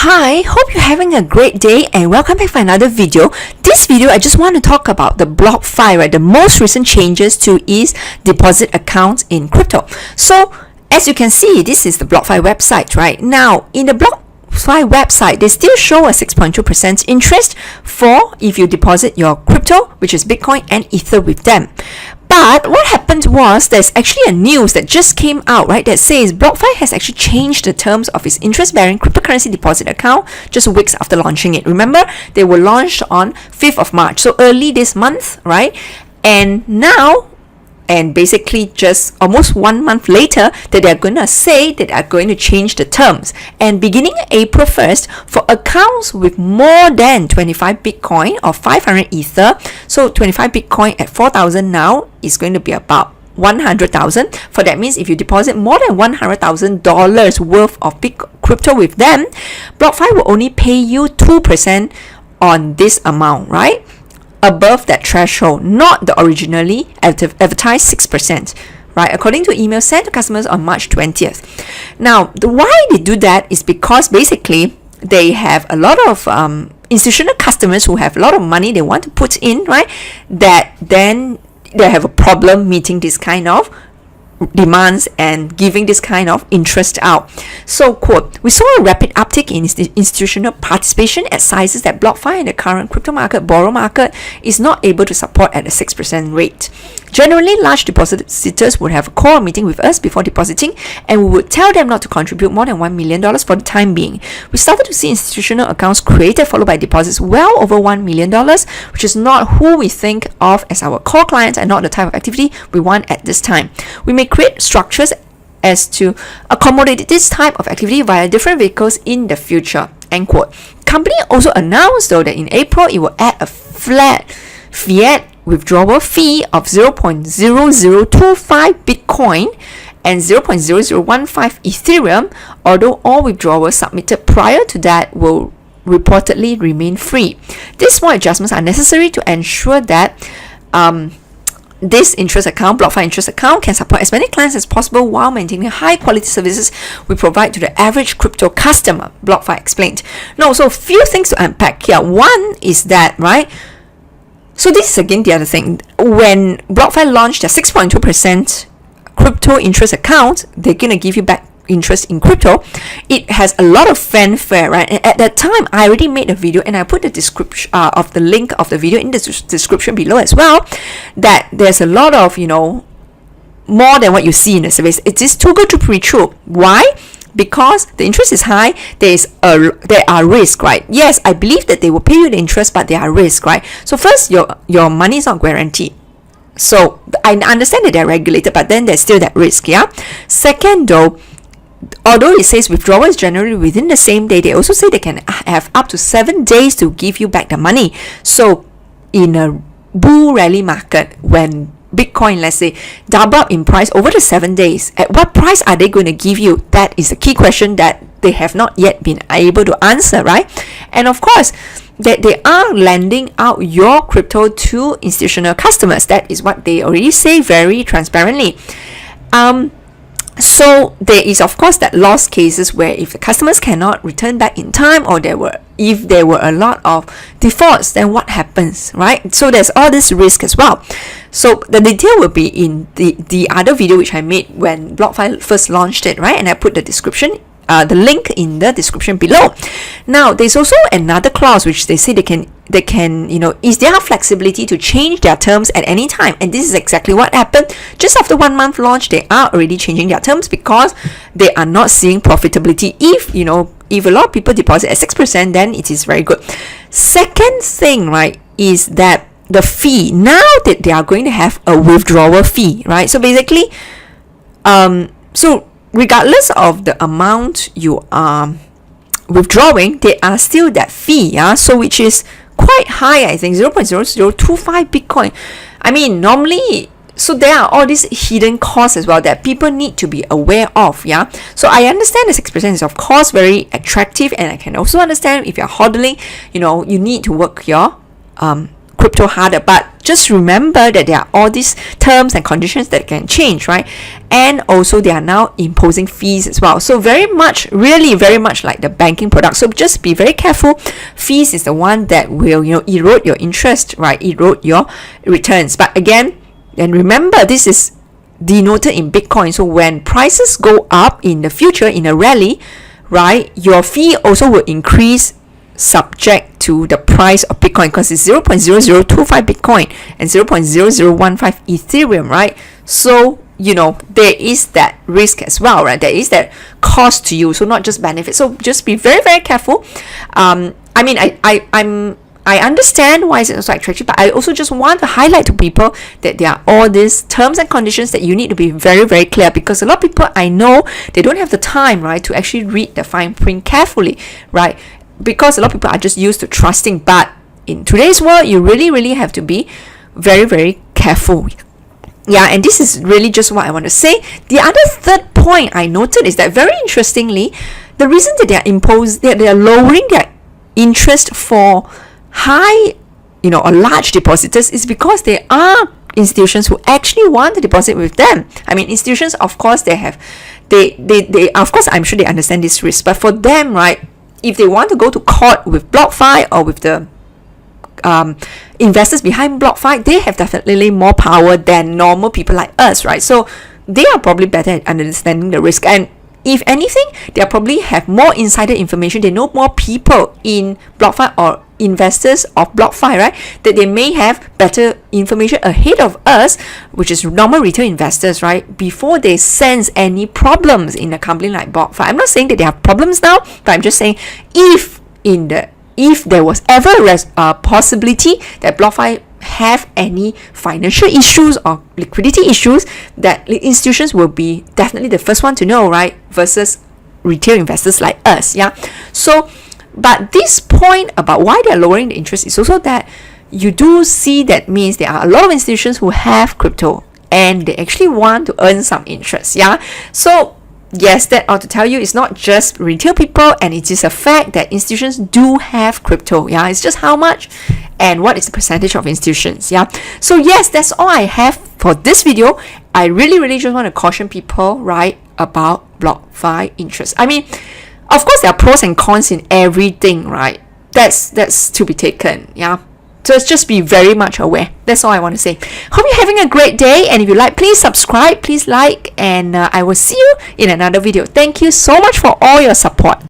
Hi, hope you're having a great day and welcome back for another video. This video, I just want to talk about the BlockFi, right? The most recent changes to its deposit accounts in crypto. So, as you can see, this is the BlockFi website, right? Now, in the BlockFi website, they still show a 6.2% interest for if you deposit your crypto, which is Bitcoin and Ether with them. But what happened was there's actually a news that just came out, right, that says BlockFi has actually changed the terms of its interest-bearing cryptocurrency deposit account just weeks after launching it. Remember, they were launched on 5th of March, so early this month, right? And now, and basically just almost 1 month later, that they're going to say that they're going to change the terms. And beginning April 1st, for accounts with more than 25 Bitcoin or 500 Ether, so 25 Bitcoin at 4,000 now is going to be about 100,000. For that means if you deposit more than $100,000 worth of crypto with them, BlockFi will only pay you 2% on this amount, right? Above that threshold, not the originally advertised 6%, right? According to email sent to customers on March 20th. Now, why they do that is because basically they have a lot of institutional customers who have a lot of money they want to put in, right? That then they have a problem meeting this kind of demands and giving this kind of interest out. So, quote, we saw a rapid uptick in institutional participation at sizes that BlockFi and the current crypto market, borrow market, is not able to support at a 6% rate. Generally, large depositors would have a core meeting with us before depositing, and we would tell them not to contribute more than $1 million for the time being. We started to see institutional accounts created, followed by deposits well over $1 million, which is not who we think of as our core clients and not the type of activity we want at this time. We may create structures as to accommodate this type of activity via different vehicles in the future, end quote. Company also announced though that in April it will add a flat fiat withdrawal fee of 0.0025 Bitcoin and 0.0015 Ethereum, although all withdrawals submitted prior to that will reportedly remain free. These small adjustments are necessary to ensure that this interest account, BlockFi interest account, can support as many clients as possible while maintaining high quality services we provide to the average crypto customer, BlockFi explained. No, so few things to unpack here. One is that, right, so this is again the other thing. When BlockFi launched their 6.2% crypto interest account, they're going to give you back interest in crypto. It has a lot of fanfare, right? And at that time, I already made a video and I put the description of the link of the video in the description below as well, that there's a lot of, more than what you see in the surveys. It is too good to be true. Why? Because the interest is high, there are risks, right? Yes, I believe that they will pay you the interest, but there are risks, right? So first, your money is not guaranteed. So I understand that they're regulated, but then there's still that risk, yeah? Second, though, although it says withdrawal is generally within the same day, they also say they can have up to 7 days to give you back the money. So in a bull rally market, when Bitcoin, let's say, double up in price over the 7 days, at what price are they going to give you? That is the key question that they have not yet been able to answer, right? And of course, that they are lending out your crypto to institutional customers. That is what they already say very transparently. So there is of course that lost cases where if the customers cannot return back in time, or if there were a lot of defaults, then what happens, right? So there's all this risk as well. So the detail will be in the other video which I made when BlockFi first launched it, right? And I put the description, the link in the description below. Now there's also another clause which they say they can is there flexibility to change their terms at any time, and this is exactly what happened. Just after 1 month launch, they are already changing their terms because they are not seeing profitability. If a lot of people deposit at 6%, then it is very good. Second thing, right, is that the fee, now that they are going to have a withdrawal fee, right? So basically, so regardless of the amount you are withdrawing, there are still that fee, yeah. So which is quite high, I think 0.0025 Bitcoin. I mean, normally, so there are all these hidden costs as well that people need to be aware of, yeah. So I understand the 6% is of course very attractive, and I can also understand if you're hodling, you need to work your crypto harder. But just remember that there are all these terms and conditions that can change, right? And also they are now imposing fees as well. So very much, really very much like the banking product. So just be very careful. Fees is the one that will, erode your interest, right? Erode your returns. But again, and remember, this is denoted in Bitcoin. So when prices go up in the future in a rally, right, your fee also will increase subject to the price of Bitcoin, because it's 0.0025 Bitcoin and 0.0015 Ethereum, right? So there is that risk as well, right? There is that cost to you, so not just benefit. So just be very, very careful. I understand why it's so attractive, but I also just want to highlight to people that there are all these terms and conditions that you need to be very, very clear, because a lot of people I know, they don't have the time, right, to actually read the fine print carefully, right? Because a lot of people are just used to trusting, but in today's world, you really, really have to be very, very careful. Yeah, and this is really just what I want to say. The other third point I noted is that, very interestingly, the reason that they are lowering their interest for high, or large depositors is because there are institutions who actually want to deposit with them. I mean, institutions, of course, they of course, I'm sure they understand this risk, but for them, right, if they want to go to court with BlockFi or with the investors behind BlockFi, they have definitely more power than normal people like us, right? So they are probably better at understanding the risk, and if anything, they probably have more insider information. They know more people in BlockFi or investors of BlockFi, right? That they may have better information ahead of us, which is normal retail investors, right? Before they sense any problems in a company like BlockFi. I'm not saying that they have problems now, but I'm just saying if there was ever a possibility that BlockFi have any financial issues or liquidity issues, that institutions will be definitely the first one to know, right? Versus retail investors like us, yeah. So, but this point about why they're lowering the interest is also that you do see that means there are a lot of institutions who have crypto and they actually want to earn some interest, yeah. So yes, that ought to tell you it's not just retail people, and it is a fact that institutions do have crypto, yeah. It's just how much and what is the percentage of institutions, yeah. So yes, that's all I have for this video. I really, really just want to caution people, right, about BlockFi interest. I mean, of course, there are pros and cons in everything, right? That's to be taken, yeah. So just be very much aware. That's all I want to say. Hope you're having a great day. And if you like, please subscribe, please like, and I will see you in another video. Thank you so much for all your support.